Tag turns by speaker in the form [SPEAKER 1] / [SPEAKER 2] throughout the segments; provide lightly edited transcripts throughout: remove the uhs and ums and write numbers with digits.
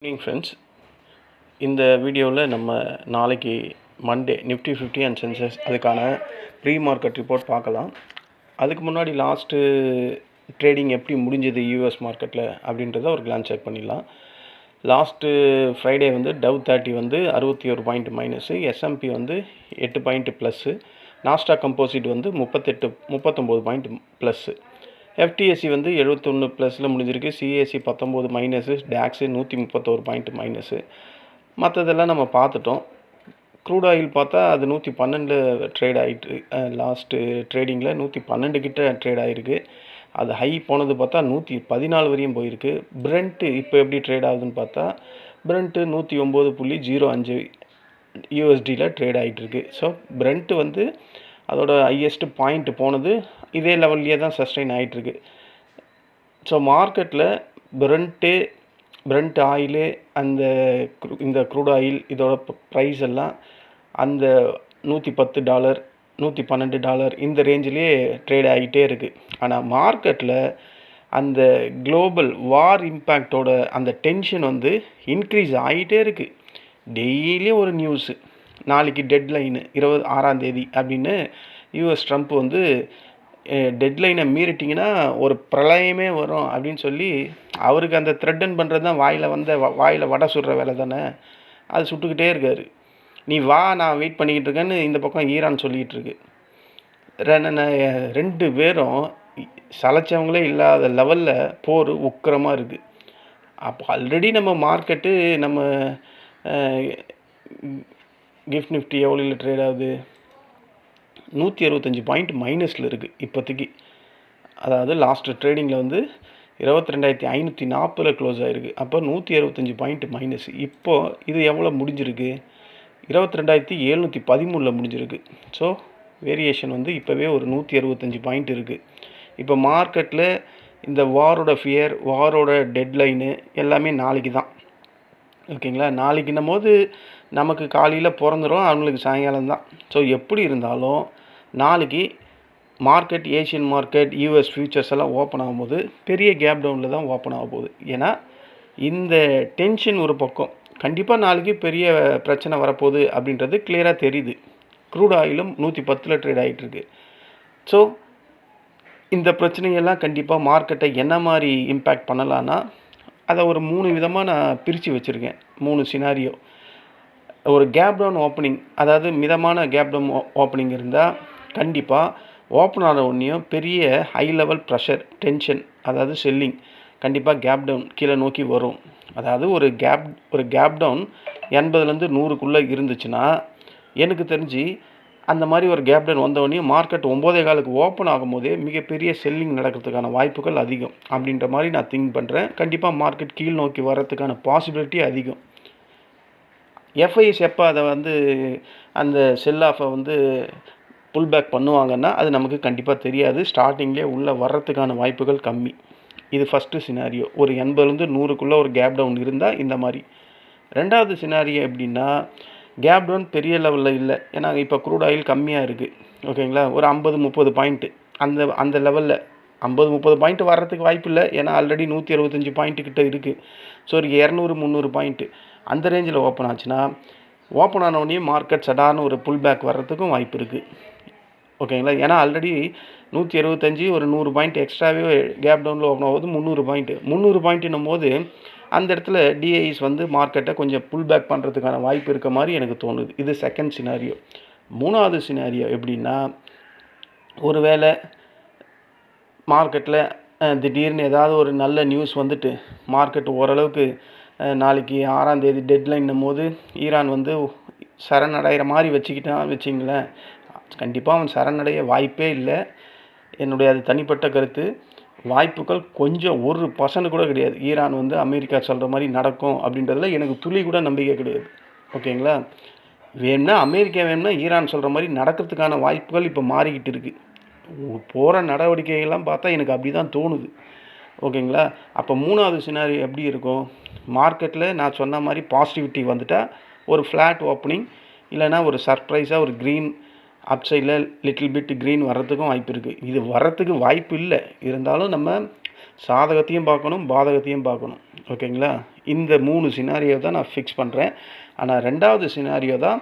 [SPEAKER 1] Evening friends, இந்த வீடியோவில் நம்ம நாளைக்கு மண்டே நிஃப்டி 50 அண்ட் சென்செக்ஸ் அதுக்கான ப்ரீ மார்க்கெட் ரிப்போர்ட் பார்க்கலாம். அதுக்கு முன்னாடி லாஸ்ட்டு ட்ரேடிங் எப்படி முடிஞ்சது யூஎஸ் மார்க்கெட்டில் அப்படின்றத ஒரு கிளான்ஸ் செக் பண்ணிடலாம். லாஸ்ட்டு ஃப்ரைடே வந்து டவ் 30 வந்து 61 பாயிண்ட் மைனஸு, எஸ்எம்பி வந்து 8 பாயிண்ட் ப்ளஸ்ஸு, நாஸ்டாக் கம்போசிட் வந்து 39 பாயிண்ட் ப்ளஸ்ஸு, எஃப்டிஎஸ்சி வந்து 71 ப்ளஸில் முடிஞ்சிருக்கு, CSC 19 minus, tax 131 point minus. மற்றதெல்லாம் நம்ம பார்த்துட்டோம். க்ரூட் ஆயில் பார்த்தா அது 112 ட்ரேட் ஆகிட்டு, லாஸ்ட்டு ட்ரேடிங்கில் 112 கிட்ட ட்ரேட் ஆகிருக்கு. அது ஹை போனது பார்த்தா 114 வரையும் போயிருக்கு. பிரெண்ட்டு இப்போ எப்படி ட்ரேட் ஆகுதுன்னு பார்த்தா பிரெண்ட்டு 109.05 யூஎஸ்டியில் ட்ரேட் ஆகிட்டுருக்கு. ஸோ பிரெண்ட்டு வந்து அதோட ஹையஸ்ட்டு பாயிண்ட் போனது இதே லெவல்லையே தான் சஸ்டெயின் ஆகிட்டுருக்கு. ஸோ மார்க்கெட்டில் பிரெண்ட் ஆயிலு அந்த இந்த க்ரூட் ஆயில் இதோட ப்ரைஸ் எல்லாம் அந்த $110 $112 இந்த ரேஞ்சிலே ட்ரேட் ஆகிட்டே இருக்குது. ஆனால் மார்க்கெட்டில் அந்த குளோபல் வார் இம்பேக்டோட அந்த டென்ஷன் வந்து இன்க்ரீஸ் ஆகிட்டே இருக்குது. டெய்லியும் ஒரு நியூஸு, நாளைக்கு டெட்லைனு 26ஆம் தேதி அப்படின்னு யூஎஸ் ட்ரம்ப் வந்து டெட்லைனை மீறிட்டிங்கன்னா ஒரு பிரளயமே வரும் அப்படின்னு சொல்லி அவருக்கு அந்த த்ரெட்டன் பண்ணுறது தான் வாயில் வடை சுடுற வேலை தானே, அது சுட்டுக்கிட்டே இருக்கார். நீ வா, நான் வெயிட் பண்ணிக்கிட்டு இருக்கேன்னு இந்த பக்கம் ஈரான் சொல்லிக்கிட்டு இருக்கு. ரெண்டு பேரும் சளைச்சவங்களே இல்லாத லெவலில் போர் உக்கிரமாக இருக்குது. அப்போ ஆல்ரெடி நம்ம மார்க்கெட்டு நம்ம கிஃப்ட் நிஃப்டி எவ்வளோ ட்ரேட் ஆகுது, 165 பாயிண்ட் மைனஸில் இருக்குது இப்போதைக்கு. அதாவது லாஸ்ட்டு ட்ரேடிங்கில் வந்து 22,540 க்ளோஸ் ஆகிருக்கு. அப்போ 165 பாயிண்ட் மைனஸ். இப்போது இது எவ்வளோ முடிஞ்சிருக்கு, 22,713 முடிஞ்சிருக்கு. ஸோ வேரியேஷன் வந்து இப்போவே ஒரு 165 பாயிண்ட் இருக்குது. இப்போ மார்க்கெட்டில் இந்த வாரோட ஃபியர், வாரோட டெட்லைனு எல்லாமே நாளைக்கு தான். ஓகேங்களா, நாளைக்குன்னும் போது நமக்கு காலையில் பிறந்துடும், அவங்களுக்கு சாயங்காலம் தான். ஸோ எப்படி இருந்தாலும் நாளைக்கு market, Asian market, US futures எல்லாம் ஓப்பன் ஆகும்போது பெரிய கேப் டவுனில் தான் ஓப்பன் ஆக போகுது. ஏன்னா இந்த டென்ஷன் ஒரு பக்கம், கண்டிப்பாக நாளைக்கு பெரிய பிரச்சனை வரப்போகுது அப்படின்றது கிளியராக தெரியுது. க்ரூட் ஆயிலும் 110 ட்ரேட் ஆகிட்டுருக்கு. ஸோ இந்த பிரச்சனையெல்லாம் கண்டிப்பாக மார்க்கெட்டை என்ன மாதிரி இம்பேக்ட் பண்ணலான்னா அதை ஒரு 3 விதமாக நான் பிரித்து வச்சுருக்கேன். 3 சினாரியோ. ஒரு கேப் டவுன் ஓப்பனிங், அதாவது மிதமான கேப் டவுன் ஓப்பனிங் இருந்தால் கண்டிப்பாக ஓப்பன் ஆன உடனேயும் பெரிய ஹை லெவல் ப்ரெஷர், டென்ஷன், அதாவது செல்லிங், கண்டிப்பாக கேப் டவுன் கீழே நோக்கி வரும். அதாவது ஒரு கேப் டவுன் 80லேருந்து 100க்குள்ளே இருந்துச்சுன்னா எனக்கு தெரிஞ்சு அந்த மாதிரி ஒரு கேப் டவுன் வந்தவொடனே மார்க்கெட் 9:15 ஓப்பன் ஆகும்போதே மிகப்பெரிய செல்லிங் நடக்கிறதுக்கான வாய்ப்புகள் அதிகம் அப்படின்ற மாதிரி நான் திங்க் பண்ணுறேன். கண்டிப்பாக மார்க்கெட் கீழ் நோக்கி வர்றதுக்கான பாசிபிலிட்டி அதிகம். எஃப்ஐஎஸ் எப்போ அதை வந்து அந்த செல் ஆஃபை வந்து புல் பேக் பண்ணுவாங்கன்னா அது நமக்கு கண்டிப்பாக தெரியாது. ஸ்டார்டிங்லேயே உள்ளே வர்றதுக்கான வாய்ப்புகள் கம்மி. இது ஃபஸ்ட்டு சினாரியோ. ஒரு 80லேருந்து 100க்குள்ளே ஒரு கேப் டவுன் இருந்தால் இந்த மாதிரி. ரெண்டாவது சினாரியோ எப்படின்னா, கேப் டவுன் பெரிய லெவலில் இல்லை, ஏன்னா இப்போ க்ரூட் ஆயில் கம்மியாக இருக்குது. ஓகேங்களா, ஒரு 50-30 பாயிண்ட்டு அந்த லெவலில் 50-30 பாயிண்ட் வர்றதுக்கு வாய்ப்பு இல்லை, ஏன்னா ஆல்ரெடி 165 பாயிண்ட்டு கிட்ட இருக்குது. ஸோ ஒரு 200-300 பாயிண்ட்டு அந்த ரேஞ்சில் ஓப்பன் ஆச்சுன்னா, ஓப்பன் ஆனவுடனே மார்க்கெட் சடார்னு ஒரு புல் பேக் வர்றதுக்கும் வாய்ப்பு இருக்குது. ஓகேங்களா, ஏன்னா ஆல்ரெடி 175 ஒரு 100 பாயிண்ட் எக்ஸ்ட்ராவே கேப் டவுனில் ஓப்பன் ஆகுது. 300 பாயிண்ட்டுன்னும் போது அந்த இடத்துல டிஐஸ் வந்து மார்க்கெட்டை கொஞ்சம் புல் பேக் பண்ணுறதுக்கான வாய்ப்பு இருக்க மாதிரி எனக்கு தோணுது. இது செகண்ட் சினாரியோ. மூணாவது சினாரியோ எப்படின்னா, ஒருவேளை மார்க்கெட்டில் திடீர்னு ஏதாவது ஒரு நல்ல நியூஸ் வந்துட்டு மார்க்கெட் ஓரளவுக்கு நாளைக்கு 6ஆம் தேதி டெட்லைன்னும் போது ஈரான் வந்து சரணடைகிற மாதிரி வச்சிங்களேன், கண்டிப்பாக அவன் சரணடைய வாய்ப்பே இல்லை. என்னுடைய அது தனிப்பட்ட கருத்து. வாய்ப்புகள் கொஞ்சம் 1% கூட கிடையாது. ஈரான் வந்து அமெரிக்கா சொல்கிற மாதிரி நடக்கும் அப்படின்றதுல எனக்கு துளி கூட நம்பிக்கை கிடையாது. ஓகேங்களா, அமெரிக்கா வேணும்னா ஈரான் சொல்கிற மாதிரி நடக்கிறதுக்கான வாய்ப்புகள் இப்போ மாறிக்கிட்டு இருக்குது. போகிற நடவடிக்கைகள்லாம் பார்த்தா எனக்கு அப்படி தான் தோணுது. ஓகேங்களா, அப்போ மூணாவது சினாரியோ எப்படி இருக்கும், மார்க்கெட்டில் நான் சொன்ன மாதிரி பாசிட்டிவிட்டி வந்துட்டால் ஒரு ஃப்ளாட் ஓப்பனிங், இல்லைனா ஒரு சர்ப்ரைஸாக ஒரு க்ரீன் அப்சைடில் லிட்டில் பிட் க்ரீன் வர்றதுக்கும் வாய்ப்பு இருக்குது. இது வர்றதுக்கு வாய்ப்பு இல்லை, இருந்தாலும் நம்ம சாதகத்தையும் பார்க்கணும், பாதகத்தையும் பார்க்கணும். ஓகேங்களா? இந்த 3 சினாரியோ தான் நான் ஃபிக்ஸ் பண்ணுறேன். ஆனால் 2வது சினாரியோ தான்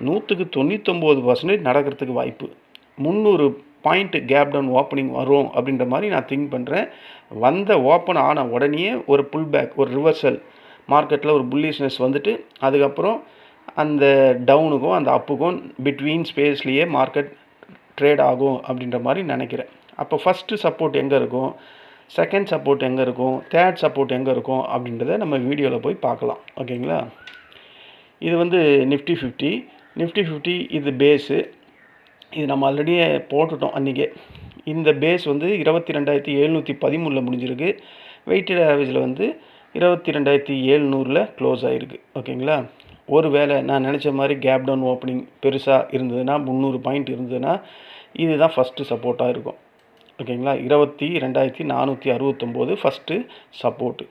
[SPEAKER 1] 99% நடக்கிறதுக்கு வாய்ப்பு. 300 பாயிண்ட் கேப் டவுன் ஓப்பனிங் வரும் அப்படின்ற மாதிரி நான் திங்க் பண்ணுறேன். ஓப்பன் ஆன உடனே ஒரு புல் பேக், ஒரு ரிவர்சல் மார்க்கெட்டில் ஒரு புல்லிஷ்னஸ் வந்துட்டு அதுக்கப்புறம் அந்த டவுனுக்கும் அந்த அப்புக்கும் பிட்வீன் ஸ்பேஸ்லேயே மார்க்கெட் ட்ரேட் ஆகும் அப்படின்ற மாதிரி நினைக்கிறேன். அப்போ ஃபஸ்ட்டு சப்போர்ட் எங்கே இருக்கும், செகண்ட் சப்போர்ட் எங்கே இருக்கும், தேர்ட் சப்போர்ட் எங்கே இருக்கும் அப்படின்றத நம்ம வீடியோவில் போய் பார்க்கலாம். ஓகேங்களா? இது வந்து நிஃப்டி 50 இது பேஸு. இது நம்ம ஆல்ரெடியே போட்டுட்டோம் அன்றைக்கே. இந்த பேஸ் வந்து 22,713 முடிஞ்சிருக்கு. வெயிட்டட் ஆவரேஜில் வந்து 22,700 க்ளோஸ் ஆகிருக்கு. ஓகேங்களா? ஒரு வேளை நான் நினச்ச மாதிரி கேப் டவுன் ஓப்பனிங் பெருசாக இருந்ததுன்னா, 300 பாயிண்ட் இருந்ததுன்னா, இதுதான் ஃபஸ்ட்டு சப்போர்ட்டாக இருக்கும். ஓகேங்களா? 22,469 ஃபஸ்ட்டு சப்போர்ட்டு.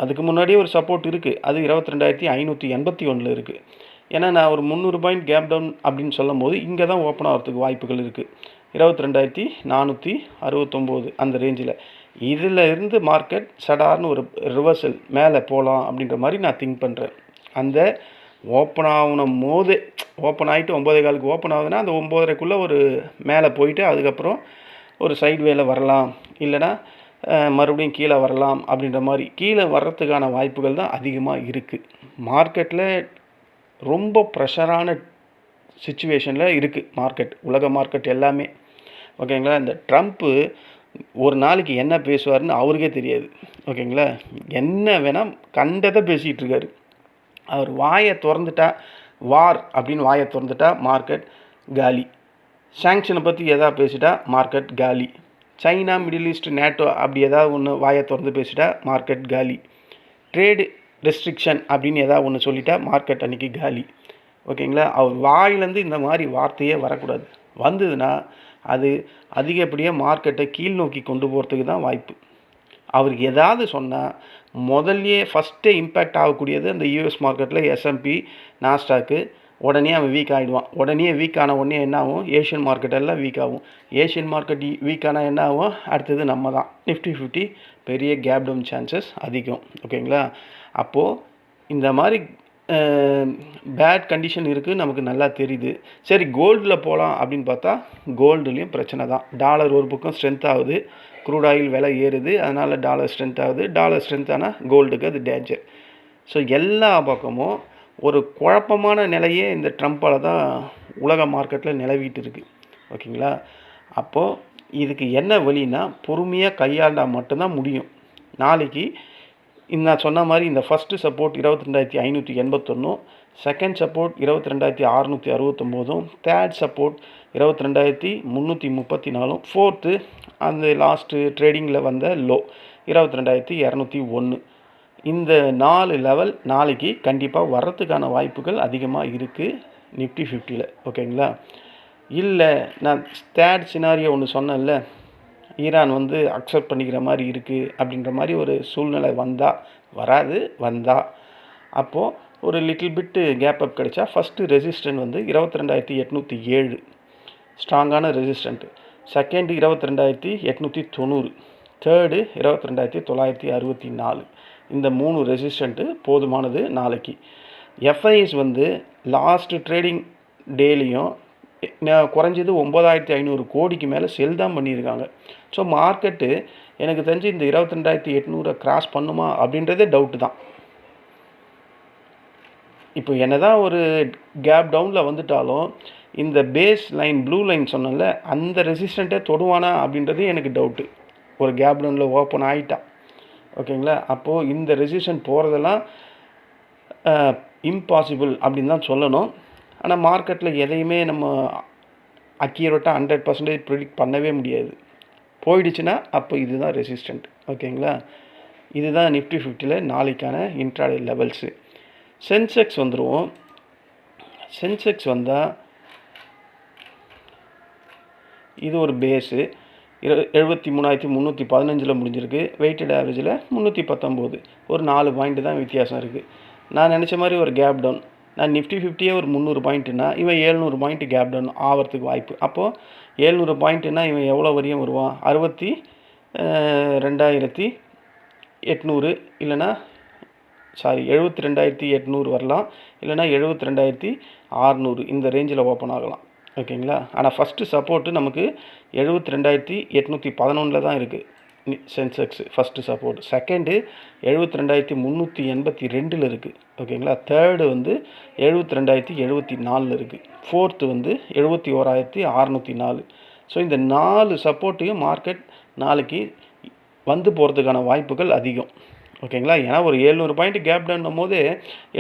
[SPEAKER 1] அதுக்கு முன்னாடியே ஒரு சப்போர்ட் இருக்குது. அது 22,581 இருக்குது. ஏன்னா நான் ஒரு 300 பாயிண்ட் கேப் டவுன் அப்படின்னு சொல்லும் போது இங்கே தான் ஓப்பன் ஆகிறதுக்கு வாய்ப்புகள் இருக்குது. 22,469 அந்த ரேஞ்சில். இதில் இருந்து மார்க்கெட் சடார்னு ஒரு ரிவர்சல் மேலே போகலாம் அப்படின்ற மாதிரி நான் திங்க் பண்ணுறேன். அந்த ஓப்பன் ஆகணும் போது ஓப்பன் ஆகிட்டு 9:15 ஓப்பன் ஆகுதுன்னா அந்த 9:30க்குள்ளே ஒரு மேலே போயிட்டு அதுக்கப்புறம் ஒரு சைட் வேல வரலாம், இல்லைனா மறுபடியும் கீழே வரலாம் அப்படின்ற மாதிரி. கீழே வர்றதுக்கான வாய்ப்புகள் தான் அதிகமாக இருக்குது. மார்க்கெட்டில் ரொம்ப ப்ரெஷரான சிச்சுவேஷனில் இருக்குது மார்க்கெட், உலக மார்க்கெட் எல்லாமே. ஓகேங்களா? இந்த ட்ரம்ப்பு ஒரு நாளைக்கு என்ன பேசுவார்னு அவருக்கே தெரியாது. ஓகேங்களா? என்ன வேணால் கண்டதை பேசிகிட்டு இருக்காரு. அவர் வாயை திறந்துட்டா, வார் அப்படின்னு வாயை திறந்துட்டா மார்க்கெட் காலி. சாங்ஷனை பற்றி எதாவது பேசிட்டா மார்க்கெட் காலி. சைனா, மிடில் ஈஸ்ட், நேட்டோ அப்படி ஏதாவது ஒன்று வாயை திறந்து பேசிட்டா மார்க்கெட் காலி. ட்ரேடு ரெஸ்ட்ரிக்ஷன் அப்படின்னு ஏதாவது ஒன்று சொல்லிட்டா மார்க்கெட் அன்றைக்கி காலி. ஓகேங்களா? அவர் வாயிலேருந்து இந்த மாதிரி வார்த்தையே வரக்கூடாது. வந்ததுன்னா அது அதிகப்படியாக மார்க்கெட்டை கீழ் நோக்கி கொண்டு போகிறதுக்கு தான் வாய்ப்பு. அவருக்கு ஏதாவது சொன்னால் முதல்லையே ஃபஸ்ட்டே இம்பேக்ட் ஆகக்கூடியது அந்த யூஎஸ் மார்க்கெட்டில் S&P, நாஸ்டாக்கு. உடனே அவன் வீக் ஆகிடுவான். உடனே வீக் ஆன உடனே என்ன ஆகும், ஏஷியன் மார்க்கெட் எல்லாம் வீக் ஆகும். ஏஷியன் மார்க்கெட் வீக் ஆனால் என்ன ஆகும், அடுத்தது நம்ம தான். நிஃப்டி 50 பெரிய கேப் டவுன் சான்சஸ் அதிகம். ஓகேங்களா? அப்போது இந்த மாதிரி பேட் கண்டிஷன் இருக்குது, நமக்கு நல்லா தெரியுது. சரி, கோல்டில் போகலாம் அப்படின்னு பார்த்தா கோல்டுலேயும் பிரச்சனை தான். டாலர் ஒரு பக்கம் ஸ்ட்ரென்த் ஆகுது, க்ரூட் ஆயில் விலை ஏறுது, அதனால் டாலர் ஸ்ட்ரென்த் ஆகுது. டாலர் ஸ்ட்ரென்த் ஆனால் கோல்டுக்கு அது டேஞ்சர். ஸோ எல்லா பக்கமும் ஒரு குழப்பமான நிலையே இந்த ட்ரம்ப்பால் தான் உலக மார்க்கெட்டில் நிலவிட்டு இருக்குது. ஓகேங்களா? அப்போது இதுக்கு என்ன வழின்னா பொறுமையாக கையாண்டால் மட்டும்தான் முடியும். நாளைக்கு நான் சொன்ன மாதிரி இந்த first support 22,581, second support 22,669, third support 22,334, fourth அந்த லாஸ்ட்டு ட்ரேடிங்கில் வந்த லோ 22,201. இந்த 4 லெவல் நாளைக்கு கண்டிப்பாக வர்றதுக்கான வாய்ப்புகள் அதிகமாக இருக்குது நிஃப்டி 50ல். ஓகேங்களா? இல்லை, நான் தேர்ட் சினாரியோ ஒன்று சொன்னேன்ல, ஈரான் வந்து அக்செப்ட் பண்ணிக்கிற மாதிரி இருக்குது அப்படின்ற மாதிரி ஒரு சூழ்நிலை வராது, அப்போது ஒரு லிட்டில் பிட்டு கேப் அப் கிடைச்சா ஃபஸ்ட்டு ரெசிஸ்டன்ட் வந்து 22,807 ஸ்ட்ராங்கான ரெசிஸ்டண்ட்டு. Second 22,890, third 22,964. இந்த 3 ரெசிஸ்டண்ட்டு போதுமானது நாளைக்கு. எஃப்ஐஎஸ் வந்து லாஸ்ட்டு ட்ரேடிங் டேலையும் குறைஞ்சது 9,500 கோடிக்கு மேலே செல் தான் பண்ணியிருக்காங்க. ஸோ மார்க்கெட்டு எனக்கு தெரிஞ்சு இந்த 22,800 கிராஸ் பண்ணுமா அப்படின்றதே டவுட்டு தான். இப்போ என்ன தான் ஒரு கேப் டவுனில் வந்துட்டாலும் இந்த பேஸ் லைன், ப்ளூ லைன் சொன்னல, அந்த ரெசிஸ்டண்ட்டே தொடுவானா அப்படின்றது எனக்கு டவுட்டு. ஒரு கேப் டவுனில் ஓப்பன் ஆகிட்டான். ஓகேங்களா? அப்போது இந்த ரெசிஸ்டன்ட் போகிறதெல்லாம் இம்பாசிபிள் அப்படின்னு தான் சொல்லணும். ஆனால் மார்க்கெட்டில் எதையுமே நம்ம அக்யூரேட்டாக 100% ப்ரிடிக்ட் பண்ணவே முடியாது. போயிடுச்சுன்னா அப்போ இதுதான் ரெசிஸ்டண்ட். ஓகேங்களா? இதுதான் நிஃப்டி 50ல் நாளைக்கான இன்ட்ராடே லெவல்ஸு. சென்செக்ஸ் வந்துடுவோம். சென்செக்ஸ் வந்தால் இது ஒரு பேஸு 73,315 முடிஞ்சிருக்கு. வெயிட்டட் ஆவரேஜில் 319, ஒரு 4 பாயிண்ட் தான் வித்தியாசம் இருக்குது. நான் நினச்ச மாதிரி ஒரு கேப் டவுன். நான் நிஃப்டி 50யே ஒரு 300 பாயிண்ட்டுனா இவன் 700 பாயிண்ட்டு கேப் டவுன் ஆகிறதுக்கு வாய்ப்பு. அப்போது 700 பாயிண்ட்டுனா இவன் எவ்வளோ வரையும் வருவான், 72,800 இல்லைனா 72,800 வரலாம், இல்லைனா 72,600 இந்த ரேஞ்சில் ஓப்பன் ஆகலாம். ஓகேங்களா? ஆனால் ஃபஸ்ட்டு சப்போர்ட்டு நமக்கு 72,811 தான் இருக்குது சென்செக்ஸ் ஃபஸ்ட்டு சப்போர்ட். செகண்டு 72,382 இருக்குது. ஓகேங்களா? தேர்டு வந்து 72,074 இருக்குது. ஃபோர்த்து வந்து 71,604. ஸோ இந்த 4 சப்போர்ட்டையும் மார்க்கெட் நாளைக்கு வந்து போகிறதுக்கான வாய்ப்புகள் அதிகம். ஓகேங்களா? ஏன்னா ஒரு 700 பாயிண்ட் கேப் டவுன்னும் போது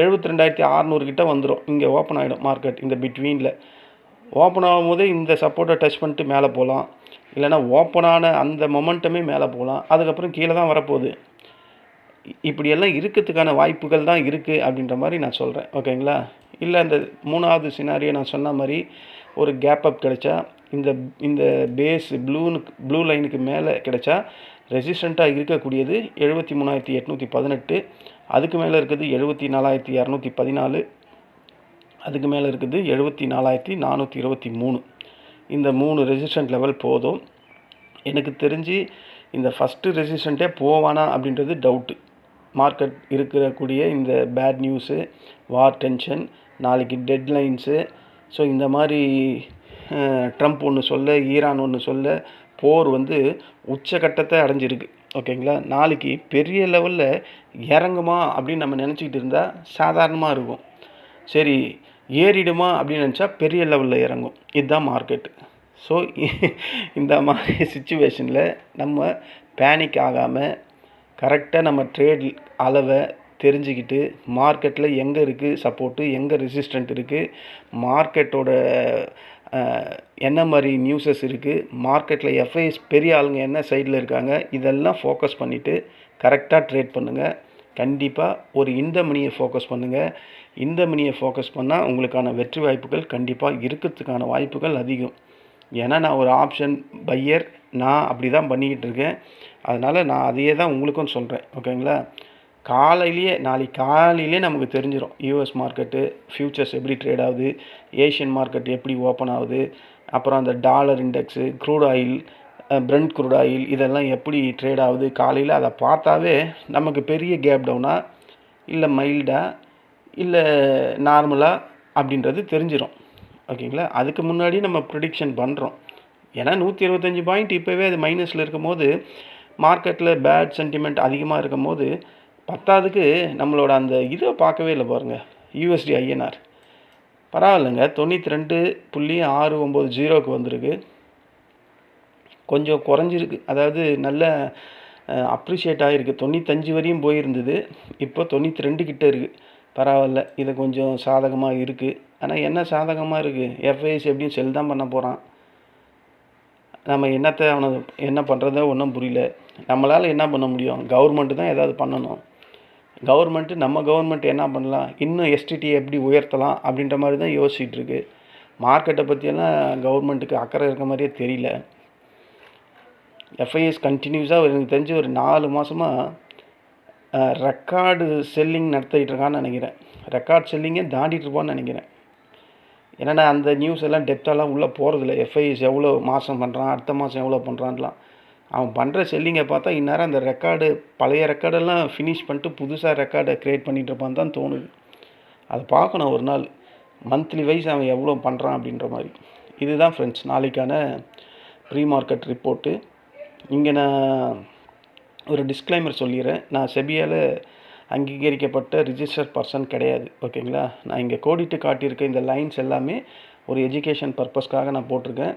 [SPEAKER 1] 72,600 கிட்ட வந்துடும். இங்கே ஓப்பன் ஆகிடும் மார்க்கெட். இந்த பிட்வீனில் ஓப்பன் ஆகும்போது இந்த சப்போர்ட்டை டச் பண்ணிட்டு மேலே போகலாம், இல்லைனா ஓப்பனான அந்த மொமெண்டமே மேலே போகலாம், அதுக்கப்புறம் கீழே தான் வரப்போகுது. இப்படியெல்லாம் இருக்கிறதுக்கான வாய்ப்புகள் தான் இருக்குது அப்படின்ற மாதிரி நான் சொல்கிறேன். ஓகேங்களா? இல்லை அந்த 3வது சினாரியோ நான் சொன்ன மாதிரி ஒரு கேப் அப் கிடைச்சா இந்த இந்த பேஸ் ப்ளூ லைனுக்கு மேலே கிடைச்சா ரெசிஸ்டண்ட்டாக இருக்கக்கூடியது 73,818, அதுக்கு மேலே இருக்குது 74,214, அதுக்கு மேலே இருக்குது 74,423. இந்த 3 ரெசிஸ்டன்ட் லெவல் போதும். எனக்கு தெரிஞ்சு இந்த ஃபஸ்ட்டு ரெசிஸ்டண்ட்டே போவானா அப்படின்றது டவுட்டு. மார்க்கெட் இருக்கக்கூடிய இந்த பேட் நியூஸு, வார் டென்ஷன், நாளைக்கு டெட்லைன்ஸு, ஸோ இந்த மாதிரி ட்ரம்ப் ஒன்று சொல்ல, ஈரான் ஒன்று சொல்ல, போர் வந்து உச்சக்கட்டத்தை அடைஞ்சிருக்கு. ஓகேங்களா? நாளைக்கு பெரிய லெவலில் இறங்குமா அப்படின்னு நம்ம நினச்சிக்கிட்டு இருந்தால் சாதாரணமாக இருக்கும். சரி ஏறிடுமா அப்படின்னு நினச்சா பெரிய லெவலில் இறங்கும். இதுதான் மார்க்கெட்டு. ஸோ இந்த மாதிரி சிச்சுவேஷனில் நம்ம பேனிக் ஆகாமல் கரெக்டாக நம்ம ட்ரேட் அளவை தெரிஞ்சுக்கிட்டு மார்க்கெட்டில் எங்கே இருக்குது சப்போர்ட்டு, எங்கே ரெசிஸ்டண்ட் இருக்குது, மார்க்கெட்டோட என்ன மாதிரி நியூஸஸ் இருக்குது, மார்க்கெட்டில் எஃப்ஐஎஸ் பெரிய ஆளுங்க என்ன சைடில் இருக்காங்க, இதெல்லாம் ஃபோக்கஸ் பண்ணிவிட்டு கரெக்டாக ட்ரேட் பண்ணுங்கள். கண்டிப்பாக ஒரு இந்த மணியை ஃபோக்கஸ் பண்ணுங்கள். இந்த மணியை ஃபோக்கஸ் பண்ணால் உங்களுக்கான வெற்றி வாய்ப்புகள் கண்டிப்பாக இருக்கிறதுக்கான வாய்ப்புகள் அதிகம். ஏன்னா நான் ஒரு ஆப்ஷன் பையர், நான் அப்படி தான் பண்ணிக்கிட்டு இருக்கேன். அதனால் நான் அதையே தான் உங்களுக்கும் சொல்கிறேன். ஓகேங்களா? நாளைக்கு காலையிலே நமக்கு தெரிஞ்சிடும் யூஎஸ் மார்க்கெட்டு ஃப்யூச்சர்ஸ் எப்படி ட்ரேட் ஆகுது, ஏஷியன் மார்க்கெட் எப்படி ஓப்பன் ஆகுது, அப்புறம் அந்த dollar index, crude oil, Brent crude oil இதெல்லாம் எப்படி ட்ரேட் ஆகுது. காலையில் அதை பார்த்தாவே நமக்கு பெரிய கேப் டவுனாக இல்லை மைல்டாக இல்லை நார்மலாக அப்படின்றது தெரிஞ்சிடும். ஓகேங்களா? அதுக்கு முன்னாடி நம்ம ப்ரிடிக்ஷன் பண்ணுறோம். ஏன்னா 125 பாயிண்ட் இப்போவே அது மைனஸில் இருக்கும் போது, மார்க்கெட்டில் பேட் சென்டிமெண்ட் அதிகமாக இருக்கும் போது, பத்தாவதுக்கு நம்மளோட அந்த இதை பார்க்கவே இல்லை பாருங்கள். யூஎஸ்டி ஐஎன்ஆர் பரவாயில்லைங்க, 92.690க்கு வந்திருக்கு. கொஞ்சம் குறைஞ்சிருக்கு, அதாவது நல்ல அப்ரிஷியேட் ஆகிருக்கு. 95 வரையும் போயிருந்தது, இப்போ 92 கிட்டே இருக்குது. பரவாயில்ல, இது கொஞ்சம் சாதகமாக இருக்குது. ஆனால் என்ன சாதகமாக இருக்குது, எஃப்ஐஎஸ் எப்படியும் செல் தான் பண்ண போகிறான். நம்ம அவனை என்ன பண்ணுறதோ ஒன்றும் புரியல. நம்மளால் என்ன பண்ண முடியும், கவர்மெண்ட்டு தான் ஏதாவது பண்ணணும். நம்ம கவர்மெண்ட் என்ன பண்ணலாம், இன்னும் எஸ்டிடி எப்படி உயர்த்தலாம் அப்படின்ற மாதிரி தான் யோசிச்சுட்டு இருக்கு. மார்க்கெட்டை பற்றியெல்லாம் கவர்மெண்ட்டுக்கு அக்கறை இருக்க மாதிரியே தெரியல. எஃப்ஐஎஸ் கண்டினியூஸாக எனக்கு தெரிஞ்சு ஒரு 4 மாதமாக ரெக்கார்டு செல்லிங் நடத்திட்டு இருக்கான்னு நினைக்கிறேன். ரெக்கார்ட் செல்லிங்கே தாண்டிட்டு இருப்பான்னு நினைக்கிறேன். ஏன்னா நான் அந்த நியூஸ் எல்லாம் டெப்த்தாலாம் உள்ளே போகிறதில்ல. எஃப்ஐஎஸ் எவ்வளோ மாதம் பண்ணுறான், அடுத்த மாதம் எவ்வளோ பண்ணுறான்லாம். அவன் பண்ணுற செல்லிங்கை பார்த்தா இந்நேரம் அந்த ரெக்கார்டு பழைய ரெக்கார்டெல்லாம் ஃபினிஷ் பண்ணிட்டு புதுசாக ரெக்கார்டை க்ரியேட் பண்ணிகிட்டு இருப்பான்னு தான் தோணுது. அதை பார்க்கணும் ஒரு நாள், மந்த்லி வைஸ் அவன் எவ்வளோ பண்ணுறான் அப்படின்ற மாதிரி. இதுதான் ஃப்ரெண்ட்ஸ் நாளைக்கான ப்ரீ மார்க்கெட் ரிப்போர்ட்டு. இங்கே நான் ஒரு டிஸ்க்ளைமர் சொல்லிடுறேன். நான் செபியால் அங்கீகரிக்கப்பட்ட ரிஜிஸ்டர் பர்சன் கிடையாது. ஓகேங்களா? நான் இங்கே கோடிட்டு காட்டியிருக்க இந்த லைன்ஸ் எல்லாமே ஒரு எஜுகேஷன் பர்பஸ்க்காக நான் போட்டிருக்கேன்.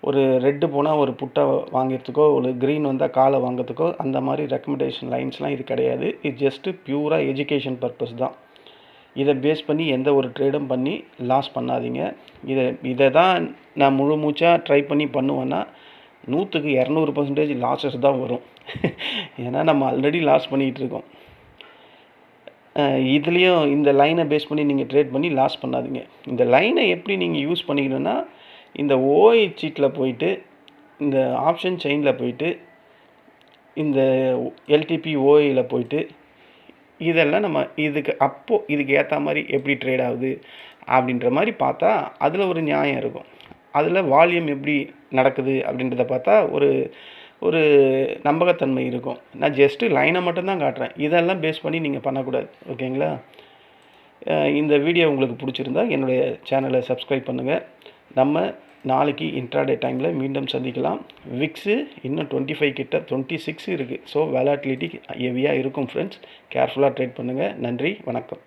[SPEAKER 1] ஒரு ரெட்டு போனால் ஒரு புட்டை வாங்கிறதுக்கோ, ஒரு க்ரீன் வந்தால் காலை வாங்கிறதுக்கோ அந்த மாதிரி ரெக்கமெண்டேஷன் லைன்ஸ்லாம் இது கிடையாது. இது ஜஸ்ட்டு பியூராக எஜுகேஷன் பர்பஸ் தான். இதை பேஸ் பண்ணி எந்த ஒரு ட்ரேடும் பண்ணி லாஸ் பண்ணாதீங்க. இதை தான் நான் முழு மூச்சாக ட்ரை பண்ணி பண்ணுவேன்னா 100க்கு 200% லாஸஸ் தான் வரும். ஏன்னா நம்ம ஆல்ரெடி லாஸ் பண்ணிகிட்டு இருக்கோம். இதுலேயும் இந்த லைனை பேஸ் பண்ணி நீங்கள் ட்ரேட் பண்ணி லாஸ் பண்ணாதீங்க. இந்த லைனை எப்படி நீங்கள் யூஸ் பண்ணிக்கணுன்னா, இந்த ஓஐ சீட்டில் போயிட்டு, இந்த ஆப்ஷன் செயினில் போயிட்டு, இந்த எல்டிபி ஓஐயில் போயிட்டு, இதெல்லாம் நம்ம இதுக்கு ஏற்ற மாதிரி எப்படி ட்ரேட் ஆகுது அப்படின்ற மாதிரி பார்த்தா அதில் ஒரு நியாயம் இருக்கும். அதில் வால்யூம் எப்படி நடக்குது அப்படின்றத பார்த்தா ஒரு ஒரு நம்பகத்தன்மை இருக்கும். நான் ஜஸ்ட்டு லைனை மட்டும்தான் காட்டுறேன். இதெல்லாம் பேஸ் பண்ணி நீங்கள் பண்ணக்கூடாது. ஓகேங்களா? இந்த வீடியோ உங்களுக்கு பிடிச்சிருந்தா என்னுடைய சேனலை சப்ஸ்கிரைப் பண்ணுங்கள். நம்ம நாளைக்கு இன்ட்ராடே டைமில் மீண்டும் சந்திக்கலாம். விக்ஸு இன்னும் 25 கிட்ட 26 இருக்குது. ஸோ வாலட்டிலிட்டி ஹெவியாக இருக்கும் ஃப்ரெண்ட்ஸ். கேர்ஃபுல்லாக ட்ரேட் பண்ணுங்கள். நன்றி, வணக்கம்.